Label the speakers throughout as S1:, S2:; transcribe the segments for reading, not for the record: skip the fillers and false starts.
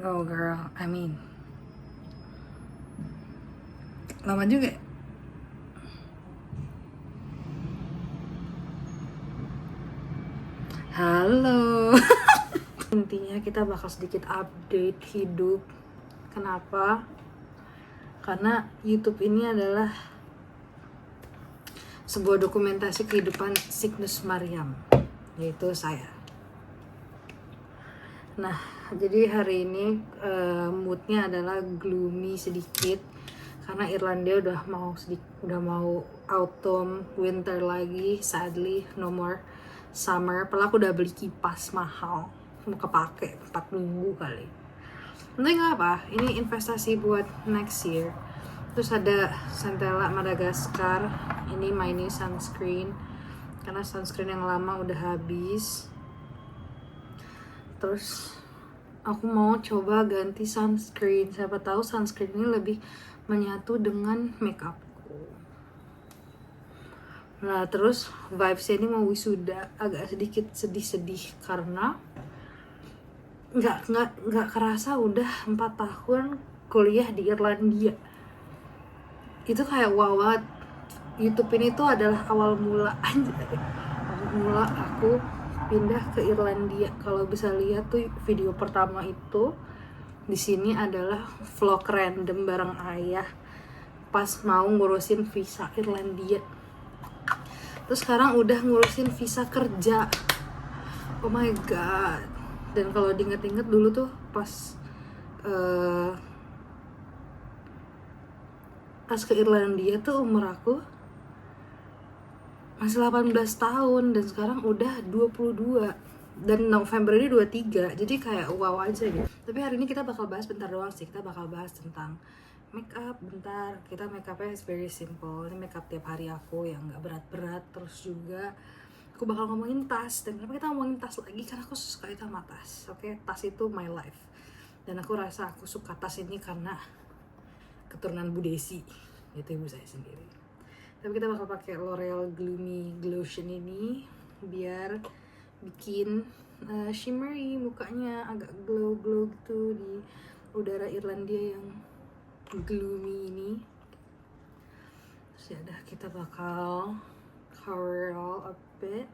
S1: Oh girl, I mean, lama juga. Halo. Intinya kita bakal sedikit update hidup. Kenapa? Karena YouTube ini adalah sebuah dokumentasi kehidupan Cygnus Mariam, yaitu saya. Nah, jadi hari ini moodnya adalah gloomy sedikit karena Irlandia udah mau autumn, winter lagi. Sadly, no more summer. Padahal aku udah beli kipas mahal, mau kepake 4 minggu kali. Nanti nggak apa, ini investasi buat next year. Terus ada Centella Madagascar, ini my new sunscreen karena sunscreen yang lama udah habis. Terus aku mau coba ganti sunscreen. Siapa tahu sunscreen ini lebih menyatu dengan makeupku. Nah, terus vibesnya ini mau wisuda, agak sedikit sedih-sedih karena nggak kerasa udah 4 tahun kuliah di Irlandia. Itu kayak wow banget. YouTube ini tuh adalah awal mula aku pindah ke Irlandia. Kalau bisa lihat tuh video pertama itu di sini adalah vlog random bareng ayah pas mau ngurusin visa Irlandia. Terus sekarang udah ngurusin visa kerja. Oh my god. Dan kalau diinget-inget dulu tuh pas ke Irlandia tuh umur aku masih 18 tahun dan sekarang udah 22 dan November ini 23. Jadi kayak wow aja gitu. Tapi hari ini kita bakal bahas bentar doang sih. Kita bakal bahas tentang makeup bentar. Kita makeupnya is very simple. Ini makeup tiap hari aku yang gak berat-berat. Terus juga aku bakal ngomongin tas. Dan kenapa kita ngomongin tas lagi? Karena aku suka itu sama tas. Oke, tas itu my life. Dan aku rasa aku suka tas ini karena keturunan Bu Desi. Itu ibu saya sendiri. Tapi kita bakal pakai L'Oreal Gloomy Glotion ini biar bikin shimmery mukanya, agak glow gitu di udara Irlandia yang gloomy ini. Terus ya udah, kita bakal cover all a bit.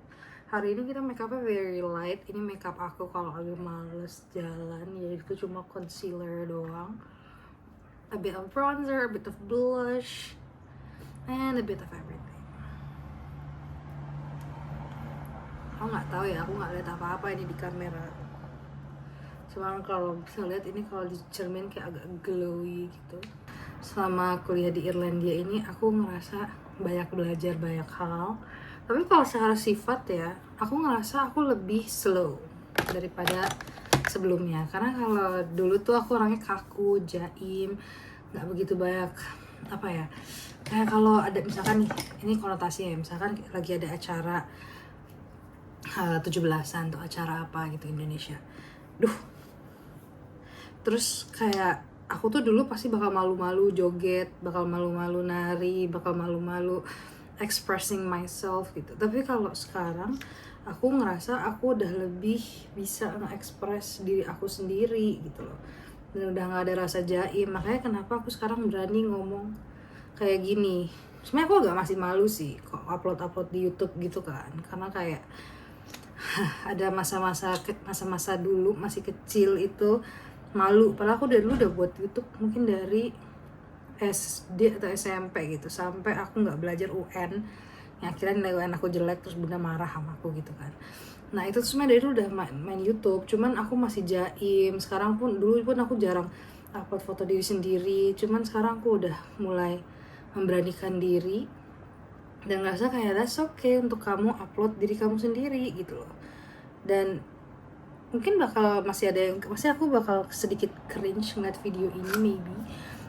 S1: Hari ini kita makeupnya very light. Ini makeup aku kalau lagi males jalan, yaitu cuma concealer doang, a bit of bronzer, a bit of blush, and a bit of everything. Aku nggak tahu ya, aku nggak lihat apa-apa ini di kamera. Cuma kalau bisa lihat ini kalau di cermin kayak agak glowy gitu. Selama kuliah di Irlandia ini aku ngerasa banyak belajar banyak hal. Tapi kalau secara sifat ya, aku ngerasa aku lebih slow daripada sebelumnya. Karena kalau dulu tuh aku orangnya kaku, jaim, nggak begitu banyak apa ya. Kayak kalau ada misalkan nih, ini konotasinya ya, misalkan lagi ada acara 17-an atau acara apa gitu Indonesia. Terus kayak aku tuh dulu pasti bakal malu-malu joget, bakal malu-malu nari, bakal malu-malu expressing myself gitu. Tapi kalau sekarang aku ngerasa aku udah lebih bisa nge-express diri aku sendiri gitu loh. Dan udah gak ada rasa jaim. Makanya kenapa aku sekarang berani ngomong kayak gini. Sebenarnya aku agak masih malu sih kok upload di YouTube gitu kan. Karena kayak ada masa-masa dulu masih kecil itu malu. Padahal aku dari dulu udah buat YouTube mungkin dari SD atau SMP gitu, sampai aku nggak belajar UN yang akhirnya nilai UN aku jelek, terus bunda marah sama aku gitu kan. Nah itu sebenarnya dari dulu udah main YouTube, cuman aku masih jaim. Sekarang pun, dulu pun aku jarang upload foto diri sendiri, cuman sekarang aku udah mulai memberanikan diri dan ngerasa kayak that's okay untuk kamu upload diri kamu sendiri gitu loh. Dan mungkin masih aku bakal sedikit cringe ngeliat video ini maybe,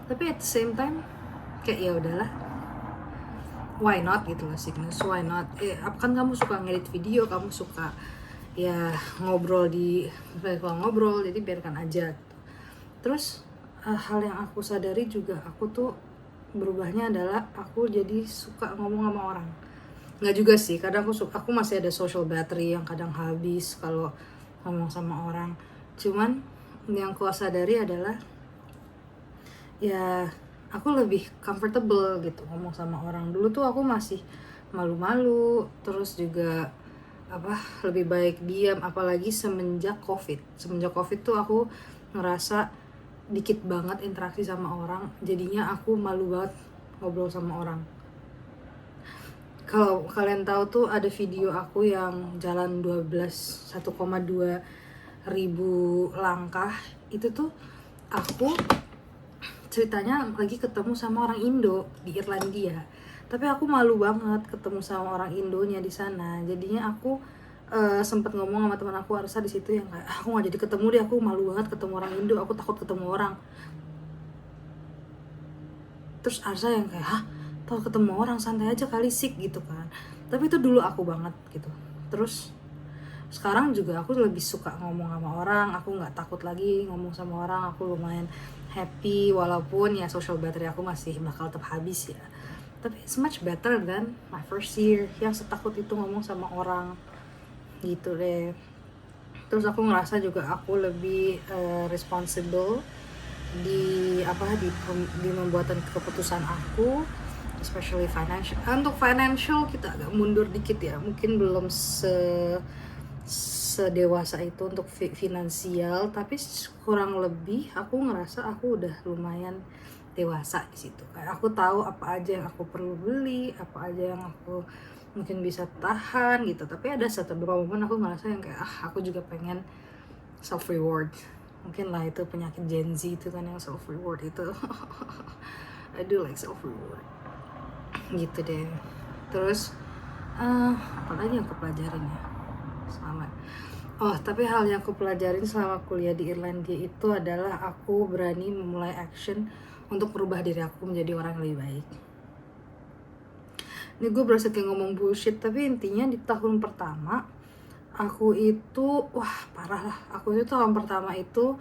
S1: tapi at the same time kayak ya udahlah, why not gitu loh Cygnus, why not. Kan kamu suka ngedit video, kamu suka ya ngobrol jadi biarkan aja gitu. Terus hal yang aku sadari juga, aku tuh berubahnya adalah aku jadi suka ngomong sama orang. Nggak juga sih, kadang aku masih ada social battery yang kadang habis kalau ngomong sama orang. Cuman yang ku sadari adalah ya aku lebih comfortable gitu ngomong sama orang. Dulu tuh aku masih malu-malu, terus juga lebih baik diam, apalagi semenjak covid tuh aku ngerasa dikit banget interaksi sama orang, jadinya aku malu banget ngobrol sama orang. Kalau kalian tahu tuh ada video aku yang jalan 1,2 ribu langkah, itu tuh aku ceritanya lagi ketemu sama orang Indo di Irlandia, tapi aku malu banget ketemu sama orang Indonya di sana. Jadinya aku sempat ngomong sama teman aku Arsa di situ yang kayak aku nggak jadi ketemu deh, aku malu banget ketemu orang Indo, aku takut ketemu orang. Terus Arsa yang kayak kalau ketemu orang santai aja kali sih gitu kan. Tapi itu dulu aku banget gitu. Terus sekarang juga aku lebih suka ngomong sama orang, aku nggak takut lagi ngomong sama orang, aku lumayan happy walaupun ya social battery aku masih bakal tetap habis ya. Tapi it's much better than my first year yang setakut itu ngomong sama orang gitu deh. Terus aku ngerasa juga aku lebih responsible di membuatan keputusan aku, especially financial. Untuk financial kita agak mundur dikit ya, mungkin belum sedewasa itu untuk finansial, tapi kurang lebih aku ngerasa aku udah lumayan dewasa di situ. Kayak aku tahu apa aja yang aku perlu beli, apa aja yang aku mungkin bisa tahan gitu. Tapi ada beberapa momen aku ngerasa yang kayak aku juga pengen self reward. Mungkin lah itu penyakit Gen Z itu kan yang self reward itu. I do like self reward gitu deh. Terus apalagi yang aku pelajarin ya tapi hal yang aku pelajarin selama kuliah di Irlandia itu adalah aku berani memulai action untuk merubah diri aku menjadi orang yang lebih baik. Ini gue berasa kayak ngomong bullshit, tapi intinya di tahun pertama aku itu parah lah. Aku itu tahun pertama itu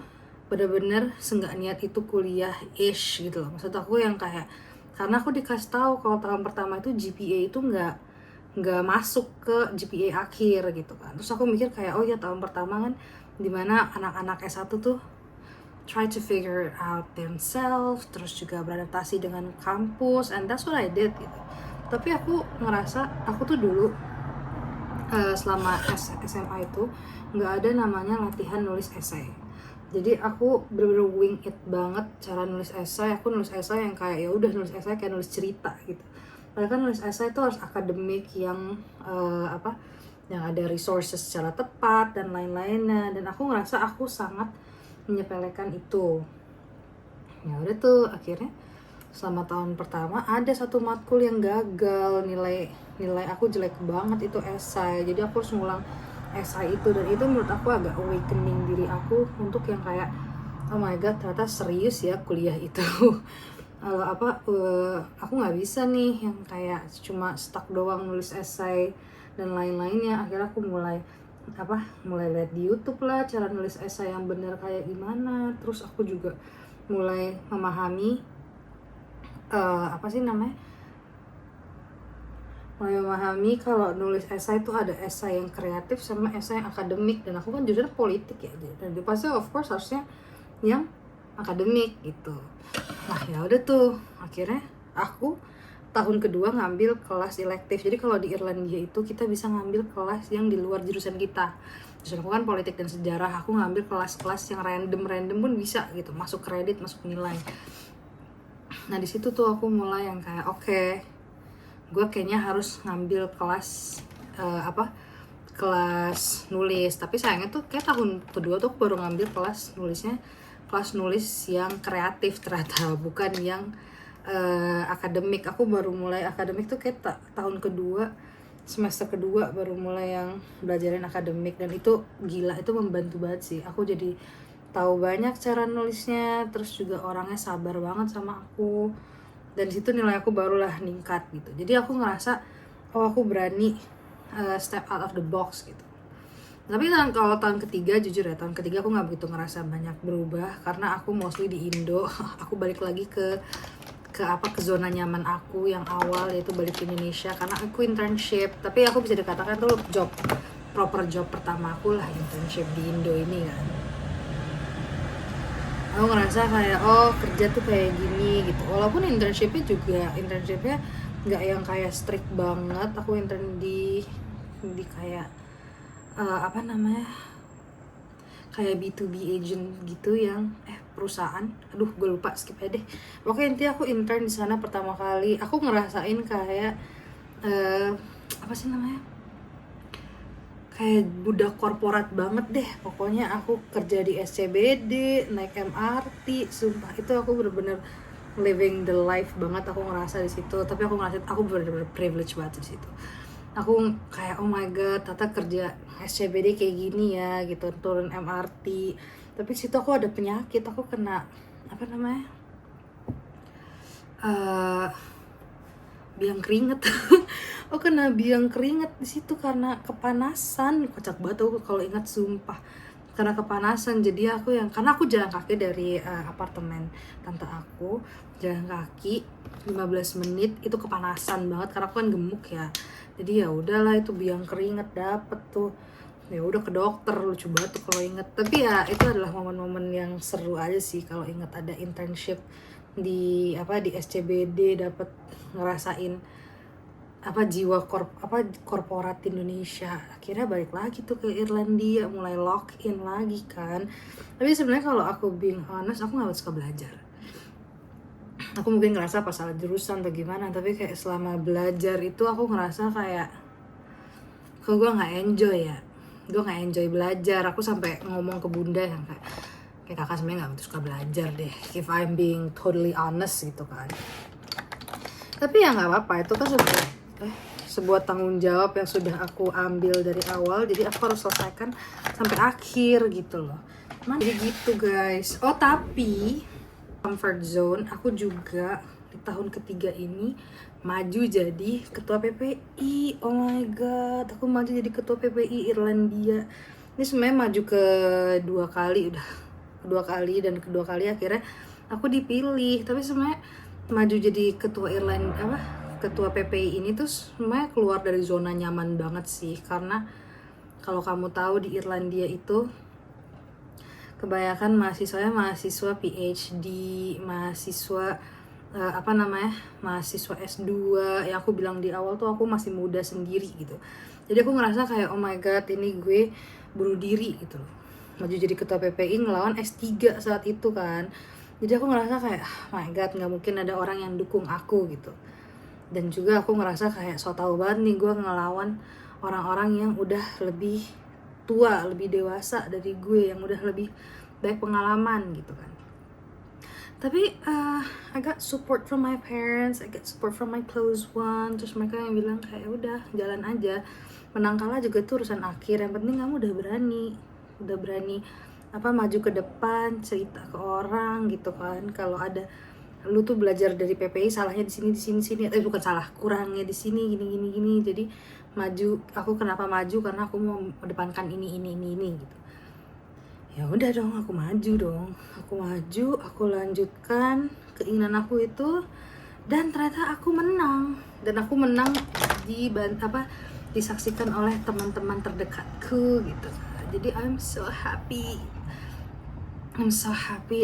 S1: bener-bener senggak niat itu kuliah-ish gitu loh. Maksud aku yang kayak, karena aku dikasih tahu kalau tahun pertama itu GPA itu nggak masuk ke GPA akhir gitu kan. Terus aku mikir kayak ya tahun pertama kan dimana anak-anak S1 tuh try to figure out themselves, terus juga beradaptasi dengan kampus, and that's what I did gitu. Tapi aku ngerasa aku tuh dulu selama SMA itu nggak ada namanya latihan nulis esai. Jadi aku bener-bener wing it banget cara nulis esai. Aku nulis esai yang kayak ya udah nulis esai kayak nulis cerita gitu. Padahal kan nulis esai itu harus akademik yang yang ada resources secara tepat dan lain-lainnya, dan aku ngerasa aku sangat menyepelekan itu. Ya udah tuh akhirnya selama tahun pertama ada satu matkul yang gagal, nilai aku jelek banget itu esai. Jadi aku harus ngulang esai itu, dan itu menurut aku agak awakening diri aku untuk yang kayak oh my god, ternyata serius ya kuliah itu. Aku nggak bisa nih yang kayak cuma stuck doang nulis esai dan lain-lainnya. Akhirnya aku mulai lihat di YouTube lah cara nulis esai yang benar kayak gimana. Terus aku juga mulai memahami mulai memahami kalau nulis esai itu ada esai yang kreatif sama esai yang akademik, dan aku kan jurusan politik ya, dan pasti of course harusnya yang akademik gitu. Nah ya udah tuh akhirnya aku tahun kedua ngambil kelas elektif. Jadi kalau di Irlandia itu kita bisa ngambil kelas yang di luar jurusan kita. Jurusan aku kan politik dan sejarah, aku ngambil kelas-kelas yang random pun bisa gitu, masuk kredit, masuk nilai. Nah di situ tuh aku mulai yang kayak gue kayaknya harus ngambil kelas kelas nulis. Tapi sayangnya tuh kayak tahun kedua tuh aku baru ngambil kelas nulis yang kreatif ternyata, bukan yang akademik. Aku baru mulai akademik tuh kayak tahun kedua, semester kedua baru mulai yang belajarin akademik, dan itu gila, itu membantu banget sih. Aku jadi tahu banyak cara nulisnya, terus juga orangnya sabar banget sama aku, dan situ nilai aku barulah ningkat gitu. Jadi aku ngerasa aku berani step out of the box gitu. Tapi kalau tahun ketiga, jujur ya, tahun ketiga aku nggak begitu ngerasa banyak berubah, karena aku mostly di Indo. Aku balik lagi ke zona nyaman aku yang awal, yaitu balik ke Indonesia karena aku internship. Tapi aku bisa dikatakan tuh proper job pertama aku lah, internship di Indo ini kan. Aku ngerasa kayak oh kerja tuh kayak gini gitu, walaupun internshipnya nggak yang kayak strict banget. Aku intern di kayak apa namanya, kayak B2B agent gitu yang perusahaan, aduh gue lupa, skip aja deh. Pokoknya intinya aku intern di sana pertama kali. Aku ngerasain kayak apa sih namanya, kayak budak korporat banget deh. Pokoknya aku kerja di SCBD, naik MRT, sumpah itu aku bener-bener living the life banget. Aku ngerasa di situ, tapi aku ngerasa aku bener-bener privilege banget di situ. Aku kayak oh my god, Tata kerja SCBD kayak gini ya gitu, turun MRT. Tapi di situ aku ada penyakit, aku kena apa namanya, biang keringet. Oh kena biang keringet di situ karena kepanasan. Kocak banget aku kalau ingat, sumpah, karena kepanasan. Jadi aku karena aku jalan kaki dari apartemen tante aku, jalan kaki 15 menit itu kepanasan banget karena aku kan gemuk ya. Jadi ya udahlah, itu biang keringet dapet tuh, ya udah ke dokter. Lucu banget tuh kalau inget. Tapi ya itu adalah momen-momen yang seru aja sih kalau inget ada internship di di SCBD, dapat ngerasain jiwa korporat Indonesia. Akhirnya balik lagi tuh ke Irlandia, mulai lock in lagi kan. Tapi sebenarnya kalau aku being honest, aku nggak suka belajar. Aku mungkin ngerasa pas salah jurusan atau gimana, tapi kayak selama belajar itu aku ngerasa kayak kok gue nggak enjoy ya. Gue nggak enjoy belajar. Aku sampai ngomong ke bunda yang kayak kakak sebenarnya nggak suka belajar deh, if I'm being totally honest gitu kan. Tapi ya nggak apa-apa, itu kan sebuah tanggung jawab yang sudah aku ambil dari awal, jadi aku harus selesaikan sampai akhir gitu loh. Jadi gitu guys. Oh tapi comfort zone aku juga di tahun ketiga ini maju jadi ketua PPI. Oh my god, aku maju jadi ketua PPI Irlandia. Ini sebenarnya maju kedua kali, dan kedua kali akhirnya aku dipilih. Tapi sebenarnya maju jadi ketua ketua PPI ini tuh sebenarnya keluar dari zona nyaman banget sih, karena kalau kamu tahu di Irlandia itu kebanyakan mahasiswa PhD, mahasiswa mahasiswa S2. Ya aku bilang di awal tuh aku masih muda sendiri gitu. Jadi aku ngerasa kayak oh my god, ini gue bunuh diri gitu loh. Maju jadi ketua PPI ngelawan S3 saat itu kan. Jadi aku ngerasa kayak oh my god, nggak mungkin ada orang yang dukung aku gitu. Dan juga aku ngerasa kayak so tau banget nih gue ngelawan orang-orang yang udah lebih tua, lebih dewasa dari gue, yang udah lebih baik pengalaman gitu kan. Tapi I got support from my parents, I got support from my close one. Terus mereka yang bilang kayak udah jalan aja, menang kalah juga tuh urusan akhir, yang penting kamu udah berani maju ke depan, cerita ke orang gitu kan. Kalau ada lu tuh belajar dari PPI, salahnya di sini, bukan salah, kurangnya di sini gini. Jadi maju, aku kenapa maju, karena aku mau mendepankan ini gitu. Ya udah dong, aku maju, aku lanjutkan keinginan aku itu, dan ternyata aku menang. Dan aku menang disaksikan oleh teman-teman terdekatku gitu. Jadi I'm so happy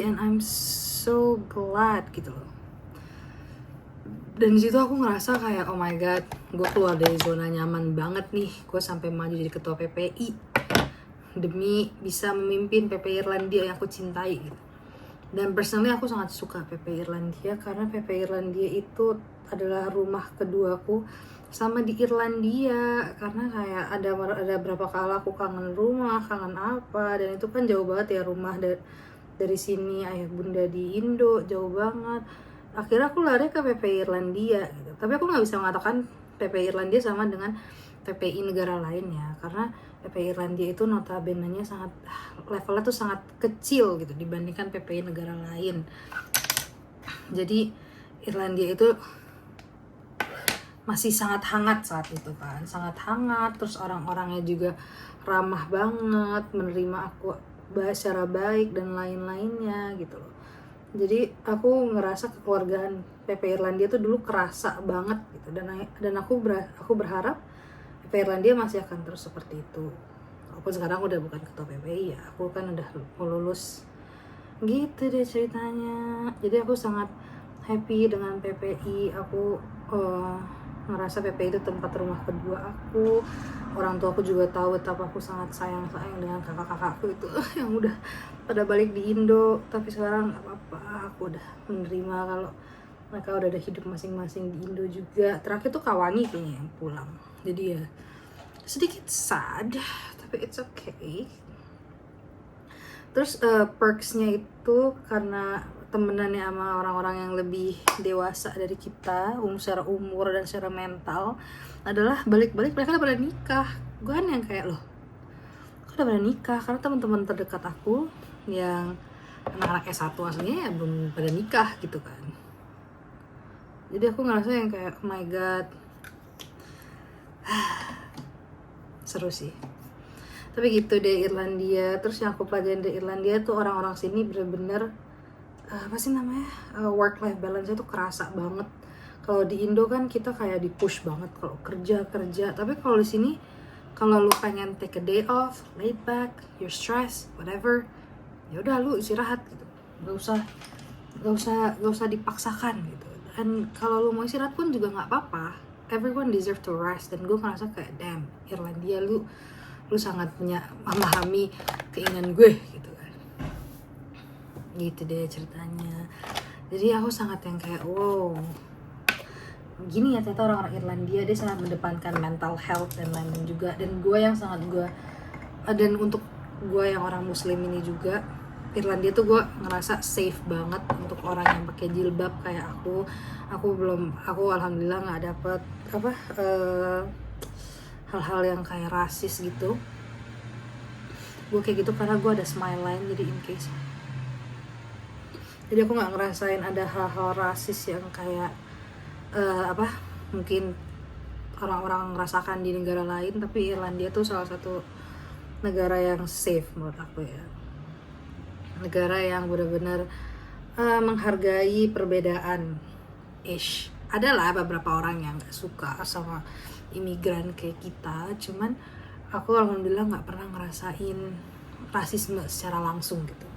S1: and I'm so glad gitu loh. Dan disitu aku ngerasa kayak oh my god, gue keluar dari zona nyaman banget nih. Gue sampai maju jadi ketua PPI demi bisa memimpin PPI Irlandia yang aku cintai gitu. Dan personally aku sangat suka PPI Irlandia, karena PPI Irlandia itu adalah rumah keduaku sama di Irlandia. Karena kayak ada berapa kali aku kangen rumah, kangen apa, dan itu kan jauh banget ya rumah dari sini, ayah bunda di Indo, jauh banget. Akhirnya aku lari ke PPI Irlandia gitu. Tapi aku nggak bisa mengatakan PPI Irlandia sama dengan PPI negara lain ya, karena PPI Irlandia itu notabene-nya levelnya tuh sangat kecil gitu dibandingkan PPI negara lain. Jadi Irlandia itu masih sangat hangat saat itu kan, sangat hangat. Terus orang-orangnya juga ramah banget, menerima aku secara baik dan lain-lainnya gitu loh. Jadi aku ngerasa kekeluargaan PPI Irlandia tuh dulu kerasa banget gitu, dan aku berharap PPI Irlandia masih akan terus seperti itu. Walaupun sekarang udah bukan ketua PPI ya, aku kan udah mau lulus Gitu deh ceritanya. Jadi aku sangat happy dengan PPI. Aku ngerasa PPI itu tempat rumah kedua aku. Orang tua aku juga tahu betapa aku sangat sayang dengan kakak-kakakku itu yang udah pada balik di Indo. Tapi sekarang gak apa-apa, aku udah menerima kalau mereka udah ada hidup masing-masing di Indo juga. Terakhir tuh Kawani kayaknya yang pulang. Jadi ya sedikit sad, tapi it's okay. Terus perksnya itu karena temenannya sama orang-orang yang lebih dewasa dari kita, secara umur dan secara mental, adalah balik-balik mereka udah pada nikah. Gue kan yang kayak loh, kok udah pada nikah? Karena teman-teman terdekat aku yang anak-anak S1 aslinya ya belum pada nikah gitu kan. Jadi aku ngerasa yang kayak oh my god, seru sih. Tapi gitu deh Irlandia. Terus yang aku pelajarin dari Irlandia tuh orang-orang sini bener-bener apa sih namanya, work life balance itu kerasa banget. Kalau di Indo kan kita kayak di push banget kalau kerja. Tapi kalau di sini kalau lu pengen take a day off, laid back, you're stressed, whatever, ya udah lu istirahat gitu. Gak usah dipaksakan gitu. Dan kalau lu mau istirahat pun juga nggak apa-apa. Everyone deserve to rest. Dan gue ngerasa kayak damn, Irlandia lu sangat memahami keinginan gue gitu kan. Gitu deh ceritanya. Jadi aku sangat yang kayak wow, gini ya ternyata orang-orang Irlandia, dia sangat mendepankan mental health dan lain-lain juga. Dan gue yang dan untuk gue yang orang muslim ini juga, Irlandia tuh gue ngerasa safe banget untuk orang yang pakai jilbab kayak aku alhamdulillah nggak dapet hal-hal yang kayak rasis gitu. Gue kayak gitu karena gue ada smile line, jadi in case. Jadi aku nggak ngerasain ada hal-hal rasis yang kayak mungkin orang-orang merasakan di negara lain. Tapi Irlandia tuh salah satu negara yang safe menurut aku ya. Negara yang benar-benar menghargai perbedaan. Adalah beberapa orang yang gak suka sama imigran kayak kita, cuman aku alhamdulillah nggak pernah ngerasain rasisme secara langsung gitu.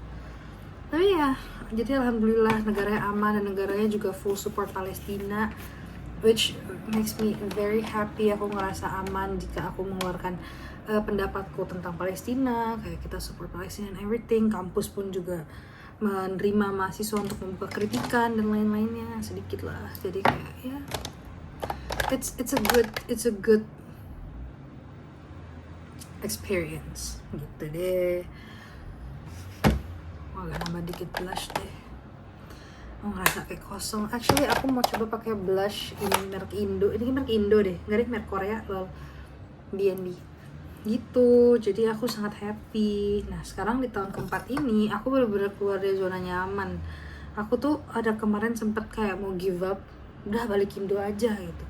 S1: Tapi ya jadi alhamdulillah negaranya aman dan negaranya juga full support Palestina, which makes me very happy. Aku ngerasa aman jika aku mengeluarkan pendapatku tentang Palestina, kayak kita support Palestina and everything. Kampus pun juga menerima mahasiswa untuk membuka kritikan dan lain-lainnya sedikit lah. Jadi kayak ya it's a good experience gitu deh. Agak nambah dikit blush deh. Ngerasa kayak kosong. Actually aku mau coba pakai blush ini merek Indo. Ini merek Indo deh, nggak deh merek Korea loh, BNB gitu. Jadi aku sangat happy. Nah sekarang di tahun keempat ini aku bener-bener keluar dari zona nyaman. Aku tuh ada kemarin sempet kayak mau give up, udah balik Indo aja gitu.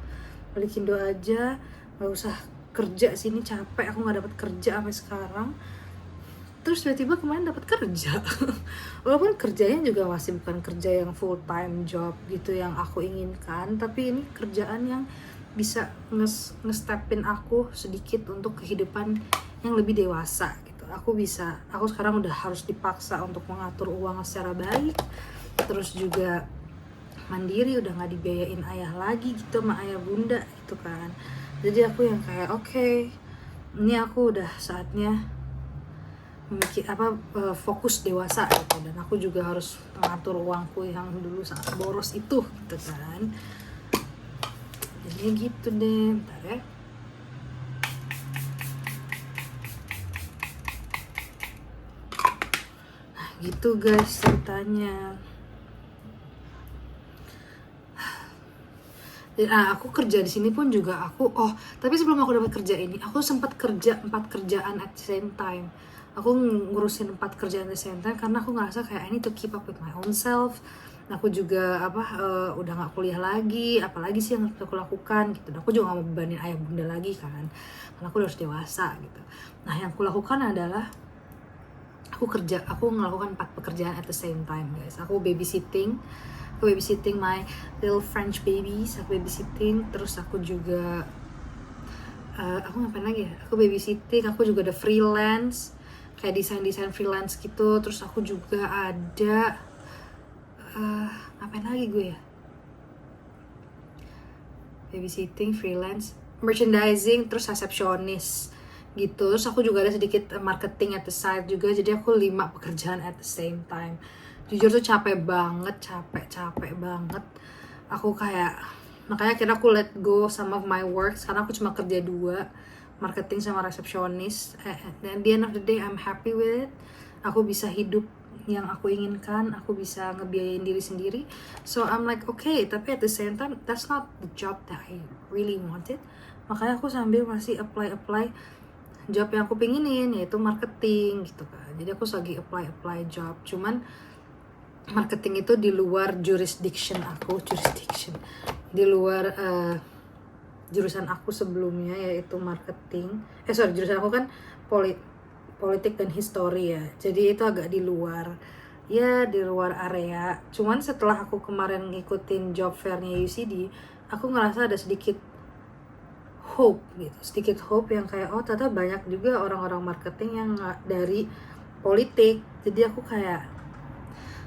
S1: Balik Indo aja, gak usah kerja sini, capek. Aku gak dapet kerja sampai sekarang. Terus tiba-tiba kemarin dapat kerja. Walaupun kerjanya juga masih bukan kerja yang full time job gitu yang aku inginkan, tapi ini kerjaan yang bisa nge-stepin aku sedikit untuk kehidupan yang lebih dewasa gitu. Aku sekarang udah harus dipaksa untuk mengatur uang secara baik, terus juga mandiri, udah nggak dibiayain ayah lagi gitu sama ayah bunda gitu kan. Jadi aku yang kayak oke, ini aku udah saatnya fokus dewasa gitu. Dan aku juga harus mengatur uangku yang dulu sangat boros itu gitu kan. Jadi gitu deh, bentar ya. Nah gitu guys ceritanya. Nah, aku kerja di sini pun juga tapi sebelum aku dapat kerja ini, aku sempat kerja 4 kerjaan at the same time. Aku ngurusin 4 kerjaan at the same time karena aku ngerasa kayak I need to keep up with my own self. Aku juga udah nggak kuliah lagi, apalagi sih yang harus aku lakukan gitu. Aku juga nggak mau bebanin ayah bunda lagi kan, karena aku udah harus dewasa gitu. Nah yang aku lakukan adalah aku melakukan 4 pekerjaan at the same time guys. Aku babysitting my little French babies, aku babysitting, terus aku juga aku ngapain lagi ya? Aku babysitting, aku juga ada freelance kayak desain freelance gitu. Terus aku juga ada ngapain lagi gue ya, babysitting, freelance, merchandising, terus resepsionis gitu. Terus aku juga ada sedikit marketing at the side juga. Jadi aku 5 pekerjaan at the same time. Jujur tuh capek banget. Aku kayak, makanya akhirnya aku let go some of my work. Sekarang aku cuma kerja 2, marketing sama resepsionis. And at the end of the day I'm happy with it. Aku bisa hidup yang aku inginkan, aku bisa ngebiayain diri sendiri. So I'm like okay, tapi at the same time that's not the job that I really wanted. Makanya aku sambil masih apply job yang aku pinginin, yaitu marketing gitu kan. Jadi aku lagi apply job, cuman marketing itu di luar jurisdiction aku, di luar jurusan aku sebelumnya, yaitu marketing. Jurusan aku kan politik dan histori ya. Jadi itu agak di luar area. Cuman setelah aku kemarin ngikutin job fairnya UCD, aku ngerasa ada sedikit hope yang kayak ternyata banyak juga orang-orang marketing yang dari politik. Jadi aku kayak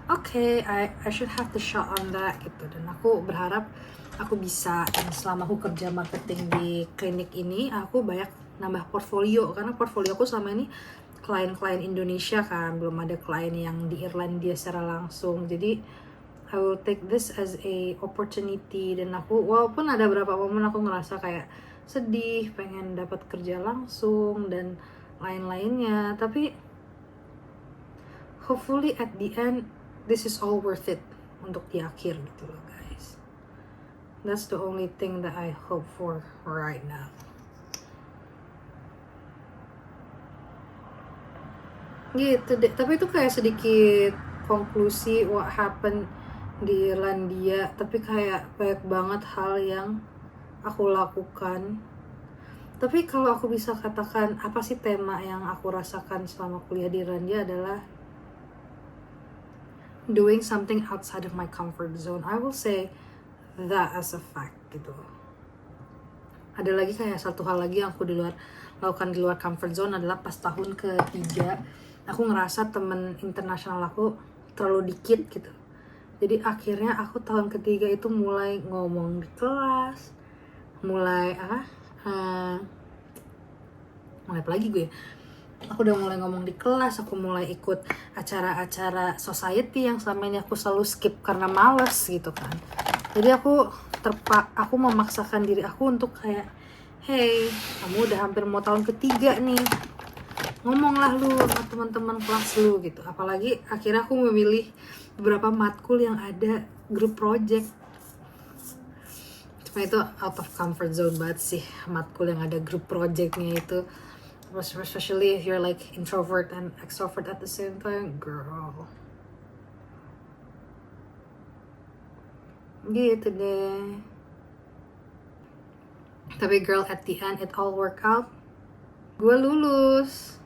S1: okay, I should have the shot on that gitu. Dan aku berharap aku bisa, dan selama aku kerja marketing di klinik ini, aku banyak nambah portfolio. Karena portfolio aku selama ini klien-klien Indonesia kan, belum ada klien yang di Irlandia secara langsung. Jadi I will take this as a opportunity. Dan aku, walaupun ada beberapa momen aku ngerasa kayak sedih, pengen dapat kerja langsung dan lain-lainnya, tapi hopefully at the end this is all worth it untuk di akhir gitu loh guys. That's the only thing that I hope for right now. Gitu deh. Tapi itu kayak sedikit konklusi what happened di Irlandia. Tapi kayak banyak banget hal yang aku lakukan. Tapi kalau aku bisa katakan apa sih tema yang aku rasakan selama kuliah di Irlandia adalah doing something outside of my comfort zone. I will say that as a fact gitu. Ada lagi kayak satu hal lagi yang aku lakukan di luar comfort zone adalah pas tahun ketiga, aku ngerasa temen internasional aku terlalu dikit gitu. Jadi akhirnya aku tahun ketiga itu mulai ngomong di kelas, mulai apa lagi gue. Aku udah mulai ngomong di kelas, aku mulai ikut acara-acara society yang selama ini aku selalu skip karena males gitu kan. Jadi aku memaksakan diri aku untuk kayak, hey, kamu udah hampir mau tahun ketiga nih, ngomonglah lu sama teman-teman kelas lu gitu. Apalagi akhirnya aku memilih beberapa matkul yang ada group project. Cuma itu out of comfort zone banget sih, matkul yang ada group projectnya itu. Especially if you're like introvert and extrovert at the same time, girl. Gitu deh. Tapi girl, at the end it all work out. Gue lulus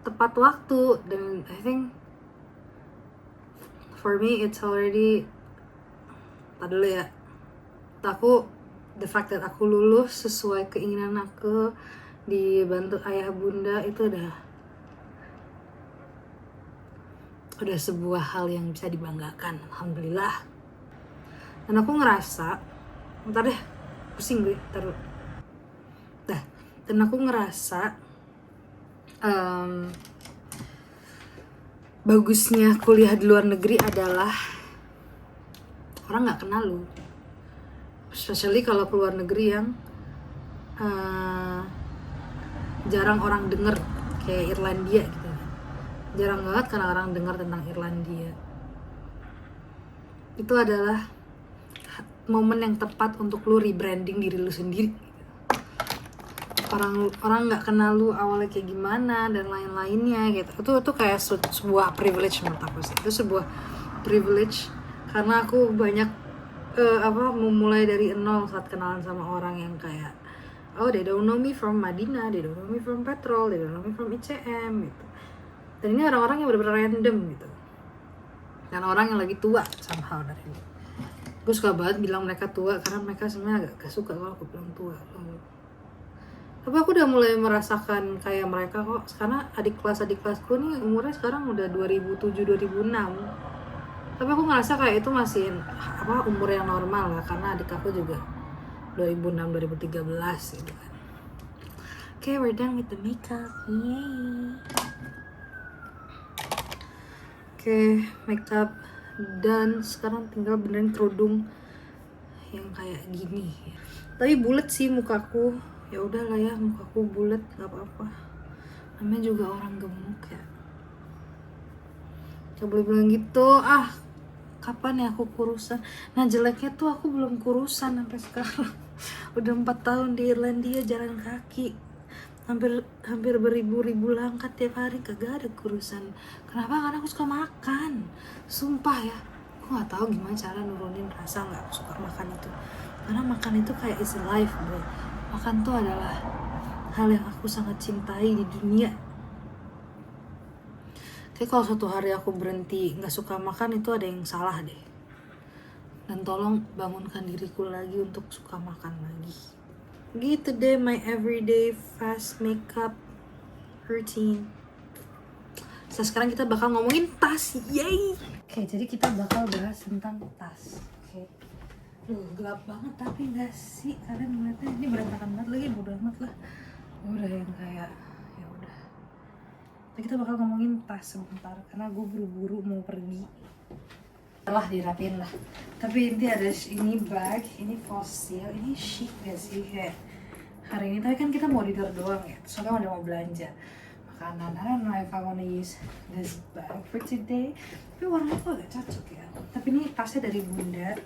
S1: tepat waktu, dan I think for me it's already, dulu ya, the fact that aku lulus sesuai keinginan aku, dibantu ayah bunda, itu udah sebuah hal yang bisa dibanggakan, alhamdulillah. Dan aku ngerasa, bentar deh, pusing gue, dan aku ngerasa bagusnya kuliah di luar negeri adalah orang nggak kenal lu, especially kalau keluar negeri yang jarang orang denger, kayak Irlandia gitu. Jarang banget karena orang dengar tentang Irlandia. Itu adalah momen yang tepat untuk lu rebranding diri lu sendiri. Orang nggak kenal lu awalnya kayak gimana dan lain-lainnya gitu. Itu kayak sebuah privilege menurut aku sih. Itu sebuah privilege karena aku banyak memulai dari nol saat kenalan sama orang yang kayak, oh, they don't know me from Madinah, they don't know me from Petrol, they don't know me from ICM gitu. Dan ini orang-orang yang benar-benar random gitu. Dan orang yang lagi tua somehow dari ini. Gue suka banget bilang mereka tua karena mereka sebenarnya agak gak suka kalau aku bilang tua. Tapi aku udah mulai merasakan kayak mereka kok, karena adik kelasku nih umurnya sekarang udah 2007-2006. Tapi aku ngerasa kayak itu masih umur yang normal lah, karena adik aku juga 2006-2013 gitu kan. Okay, we're done with the makeup. Yay. Okay, makeup dan sekarang tinggal benerin kerudung yang kayak gini. Tapi bulat sih mukaku. Ya udahlah ya, mukaku bulat nggak apa-apa. Namanya juga orang gemuk ya. Gak boleh bilang gitu. Kapan ya aku kurusan? Nah jeleknya tuh aku belum kurusan sampai sekarang. Udah 4 tahun di Irlandia jalan kaki, hampir beribu-ribu langkah tiap hari, kagak ada kurusan. Kenapa? Karena aku suka makan. Sumpah ya, aku nggak tahu gimana cara nurunin rasa nggak suka makan itu. Karena makan itu kayak is life bro. Makan tuh adalah hal yang aku sangat cintai di dunia. Kayak kalau suatu hari aku berhenti nggak suka makan, itu ada yang salah deh. Dan tolong bangunkan diriku lagi untuk suka makan lagi. Gitu deh my everyday fast makeup routine. So, sekarang kita bakal ngomongin tas. Yay! Oke, jadi kita bakal bahas tentang tas. Oke. Gelap banget tapi nggak sih? Kalian ngeliatnya ini berantakan banget lagi, bodo amat lah. Udah yang kayak ya udah. Jadi kita bakal ngomongin tas sebentar karena gue buru-buru mau pergi. Telah dirapiin lah. Tapi ini ada ini bag, ini fossil, ini chic gak sih kayak hari ini. Tapi kan kita mau dinner doang ya, soalnya udah mau belanja makanan. I don't know if I wanna use this bag for today. Tapi warnanya tuh agak cocok ya. Tapi ini tasnya dari Bunda.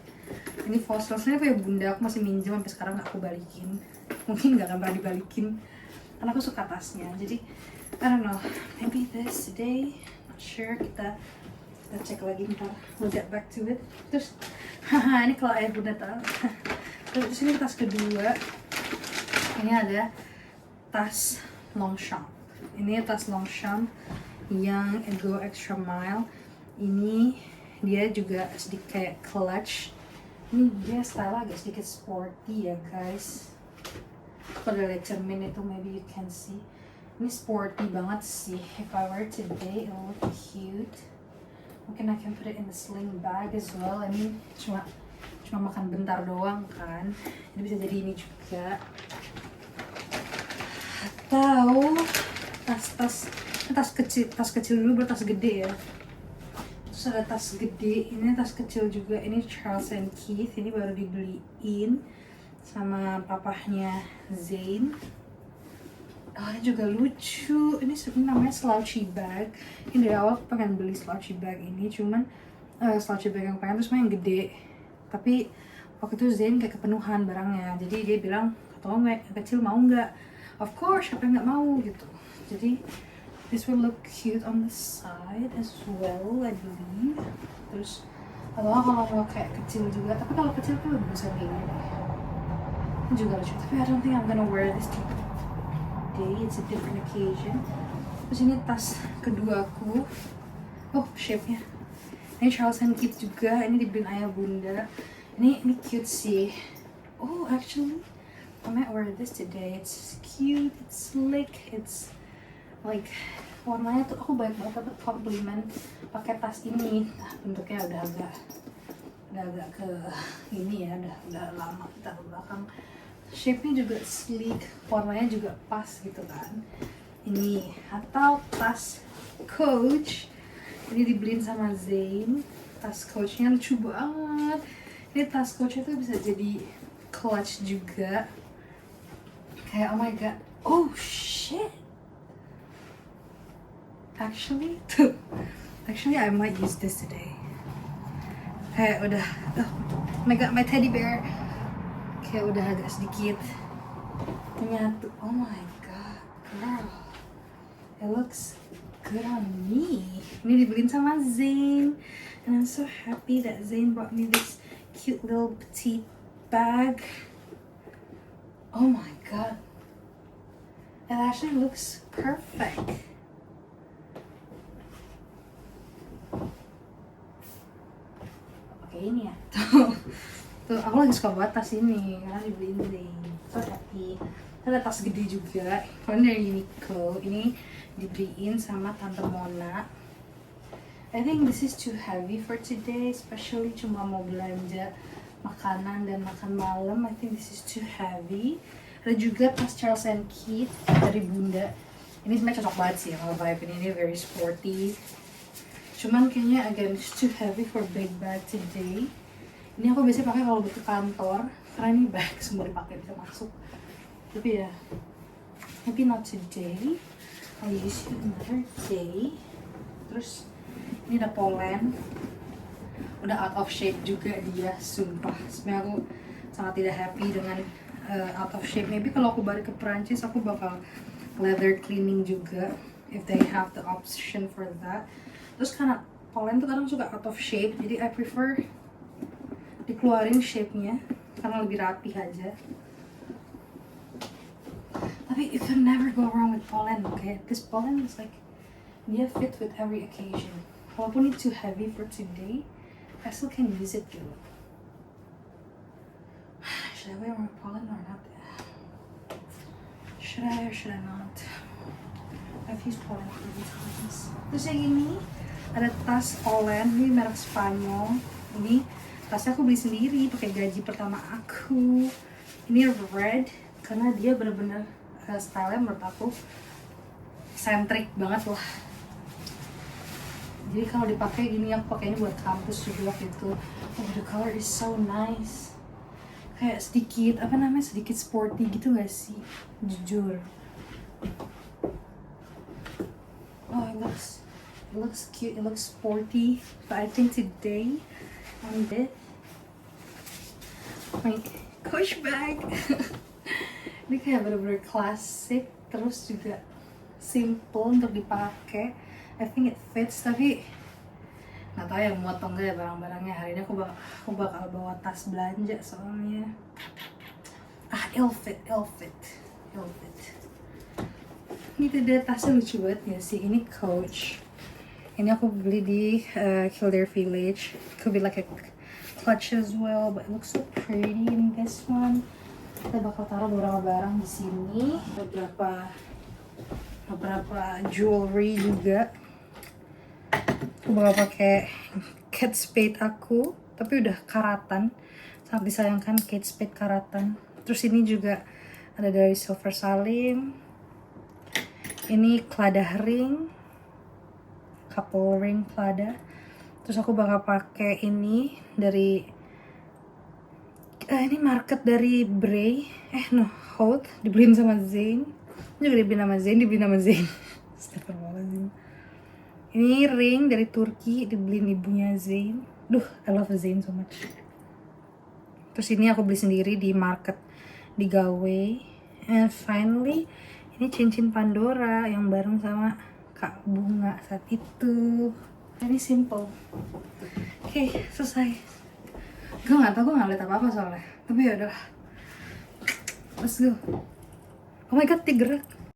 S1: Ini fossil, sebenarnya kayak Bunda aku masih minjem sampai sekarang gak aku balikin. Mungkin gak akan pernah dibalikin karena aku suka tasnya. Jadi I don't know, maybe this today, not sure. Kita cek lagi ntar, we'll get back to it. Terus ini kalau ayah Bunda tahu. Terus ini tas kedua, ini ada tas Longchamp. Ini tas Longchamp yang Go Extra Mile. Ini dia juga sedikit kayak clutch. Ini dia style agak sedikit sporty ya guys. Kalau dari cermin itu maybe you can see. Ini sporty banget sih. If I wear it today, it will look cute. Mungkin I can put it in the sling bag as well. Ini cuma makan bentar doang kan. Ini bisa jadi ini juga. Atau tas kecil dulu baru tas gede ya. Terus ada tas gede, ini tas kecil juga. Ini Charles and Keith, ini baru dibeliin sama papahnya Zayn. Ini juga lucu. Ini sebenarnya namanya slouchy bag. Ini dari awal aku pengen beli slouchy bag ini, cuman slouchy bag yang pengen tuh yang gede. Tapi waktu itu Zayn kayak kepenuhan barangnya, jadi dia bilang, "Atau yang kecil mau nggak?" Of course, siapa yang nggak mau gitu. Jadi this will look cute on the side as well, I believe. Terus atau kalau mau kayak kecil juga, tapi kalau kecil tuh lebih besar kayak gini. Ini juga lucu. Tapi I don't think I'm gonna wear this today. It's a different occasion. Terus ini tas kedua aku. Oh, shape-nya. Ini Charles and Keith juga. Ini dibeliin ayah Bunda. Ini cute sih. Oh, actually, I might wear this today. It's cute. It's slick. It's like warnanya tuh aku banyak banget dapet compliment pakai tas ini. Nah, bentuknya udah agak ke ini ya. Udah lama kita ke belakang. Shape-nya juga sleek, warnanya juga pas gitu kan. Ini atau tas Coach. Ini dibeliin sama Zayn. Tas Coach-nya lucu banget. Ini tas Coach itu bisa jadi clutch juga. Kayak oh my god. Oh shit. Actually I might use this today. Kayak udah oh my god, my teddy bear. Kayak udah agak sedikit menyatu. Oh my god, girl, it looks good on me. Ini dibeliin sama Zayn, and I'm so happy that Zayn bought me this cute little petite bag. Oh my god, it actually looks perfect. Oke, ini ya. Tuh, aku lagi suka banget tas ini karena dibeliin Zayn. So happy. Ada tas gede juga, ini dari Uniqlo. Ini dibeliin sama Tante Mona. I think this is too heavy for today, especially cuma mau belanja makanan dan makan malam. I think this is too heavy. Ada juga tas Charles and Keith dari Bunda. Ini sebenarnya cocok banget sih kalau vibe ini very sporty. Cuman kayaknya again it's too heavy for big bag today. Ini aku biasanya pakai kalau ke kantor karena ini bag semua dipakai bisa masuk. Tapi ya, maybe not today. I'll use it another day. Terus ini ada Poland. Udah out of shape juga dia, sumpah. Sebenarnya aku sangat tidak happy dengan out of shape. Maybe kalau aku balik ke Perancis aku bakal leather cleaning juga if they have the option for that. Terus karena Poland tuh kadang suka out of shape, jadi I prefer dikeluarin shape-nya karena lebih rapi aja. Tapi you can never go wrong with Poland, okay? Because Poland is like, dia fit with every occasion. Walaupun it's too heavy for today, I still can use it gitu. Should I wear more Poland or not? Should I or should I not? I've used Poland for these times. Terus yang ini, ada tas Poland, ini merek Spanyol. Ini tasnya aku beli sendiri, pakai gaji pertama aku. Ini red, karena dia bener-bener style-nya menurut aku sentrik banget lah. Jadi kalau dipakai gini, aku pakainya buat kampus juga waktu itu. Oh, the color is so nice. Kayak sedikit, apa namanya, sedikit sporty gitu gak sih? Jujur. Oh, it looks cute, it looks sporty. But I think today, on this, my Coach bag. Ini kayak bener-bener klasik, terus juga simple untuk dipakai. I think it fits, tapi nggak tahu ya muat atau enggak ya barang-barangnya. Hari ini aku bakal bawa tas belanja soalnya. Ill fit. Ini tuh dia tasnya lucu banget ya sih. Ini Coach. Ini aku beli di Kildare Village. Could be like a clutch as well, but it looks so pretty in this one. Kita bakal taruh beberapa barang di sini, beberapa jewelry juga. Aku bakal pakai Kate Spade aku, tapi udah karatan. Sangat disayangkan Kate Spade karatan. Terus ini juga ada dari Silver Salim. Ini Cladah ring, couple ring Cladah. Terus aku bakal pakai ini dari ini market dari Bray, Holt, dibeliin sama Zain. Ini juga dibeliin sama Zain. Astagfirullahaladzim. Ini ring dari Turki, dibeliin ibunya Zain. Duh, I love Zain so much. Terus ini aku beli sendiri di market di Gawe. And finally, ini cincin Pandora yang bareng sama Kak Bunga saat itu. Ini simple. Oke, selesai. Gue gak tau, gue gak liat apa-apa soalnya. Tapi yaudah. Let's go. Oh my god, dia gerak.